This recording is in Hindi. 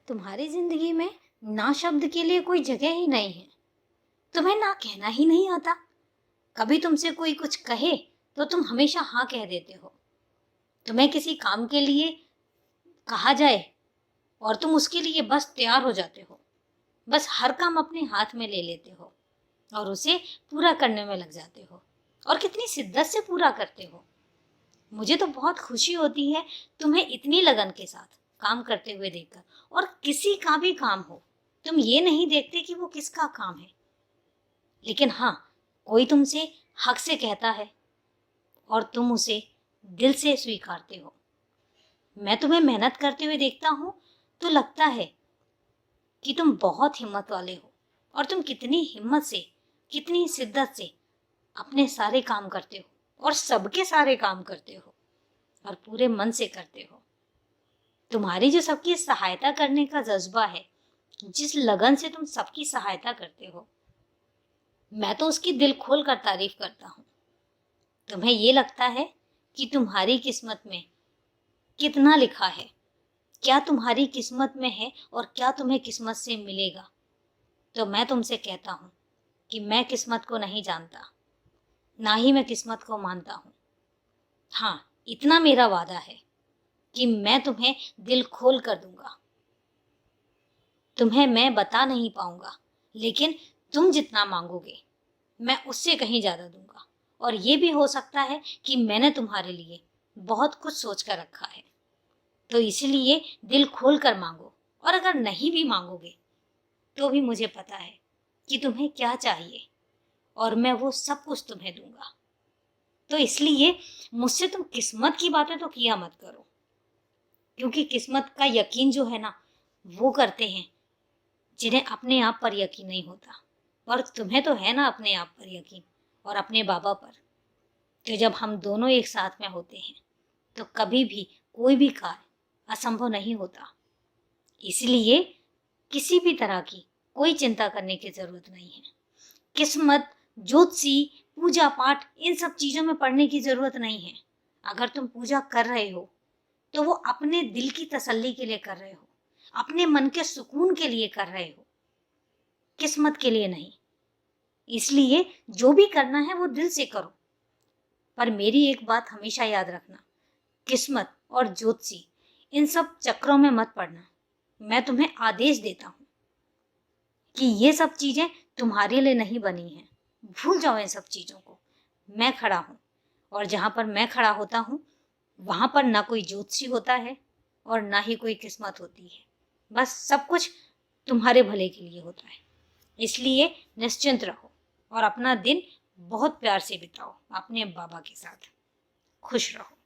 तुम्हारी जिंदगी में ना शब्द के लिए कोई जगह ही नहीं है। तुम्हें ना कहना ही नहीं आता। कभी तुमसे कोई कुछ कहे तो तुम हमेशा हाँ कह देते हो। तुम्हें किसी काम के लिए कहा जाए और तुम उसके लिए बस तैयार हो जाते हो। बस हर काम अपने हाथ में ले लेते हो और उसे पूरा करने में लग जाते हो, और कितनी शिद्दत से पूरा करते हो। मुझे तो बहुत खुशी होती है तुम्हें इतनी लगन के साथ काम करते हुए देखकर। और किसी का भी काम हो, तुम ये नहीं देखते कि वो किसका काम है, लेकिन हाँ, कोई तुमसे हक से कहता है और तुम उसे दिल से स्वीकारते हो। मैं तुम्हें मेहनत करते हुए देखता हूँ तो लगता है कि तुम बहुत हिम्मत वाले हो, और तुम कितनी हिम्मत से, कितनी शिद्दत से अपने सारे काम करते हो और सबके सारे काम करते हो और पूरे मन से करते हो। तुम्हारी जो सबकी सहायता करने का जज्बा है, जिस लगन से तुम सबकी सहायता करते हो, मैं तो उसकी दिल खोल कर तारीफ करता हूँ। तुम्हें ये लगता है कि तुम्हारी किस्मत में कितना लिखा है, क्या तुम्हारी किस्मत में है और क्या तुम्हें किस्मत से मिलेगा। तो मैं तुमसे कहता हूँ कि मैं किस्मत को नहीं जानता, ना ही मैं किस्मत को मानता हूँ। हाँ, इतना मेरा वादा है कि मैं तुम्हें दिल खोल कर दूंगा। तुम्हें मैं बता नहीं पाऊंगा, लेकिन तुम जितना मांगोगे मैं उससे कहीं ज्यादा दूंगा। और ये भी हो सकता है कि मैंने तुम्हारे लिए बहुत कुछ सोच कर रखा है, तो इसलिए दिल खोल कर मांगो। और अगर नहीं भी मांगोगे तो भी मुझे पता है कि तुम्हें क्या चाहिए, और मैं वो सब कुछ तुम्हें दूंगा। तो इसलिए मुझसे तुम किस्मत की बातें तो किया मत करो, क्योंकि किस्मत का यकीन जो है ना, वो करते हैं जिन्हें अपने आप पर यकीन नहीं होता। और तुम्हें तो है ना अपने आप पर यकीन, और अपने बाबा पर। तो जब हम दोनों एक साथ में होते हैं तो कभी भी कोई भी कार्य असंभव नहीं होता। इसलिए किसी भी तरह की कोई चिंता करने की जरूरत नहीं है। किस्मत, ज्योतिषी, पूजा पाठ, इन सब चीजों में पढ़ने की जरूरत नहीं है। अगर तुम पूजा कर रहे हो तो वो अपने दिल की तसल्ली के लिए कर रहे हो, अपने मन के सुकून के लिए कर रहे हो, किस्मत के लिए नहीं। इसलिए जो भी करना है वो दिल से करो। पर मेरी एक बात हमेशा याद रखना, किस्मत और ज्योतिषी इन सब चक्रों में मत पड़ना। मैं तुम्हें आदेश देता हूँ कि ये सब चीजें तुम्हारे लिए नहीं बनी हैं। भूल जाओ इन सब चीजों को। मैं खड़ा हूँ, और जहाँ पर मैं खड़ा होता हूँ वहां पर ना कोई ज्योतिषी होता है और ना ही कोई किस्मत होती है। बस सब कुछ तुम्हारे भले के लिए होता है। इसलिए निश्चिंत रहो और अपना दिन बहुत प्यार से बिताओ अपने बाबा के साथ। खुश रहो।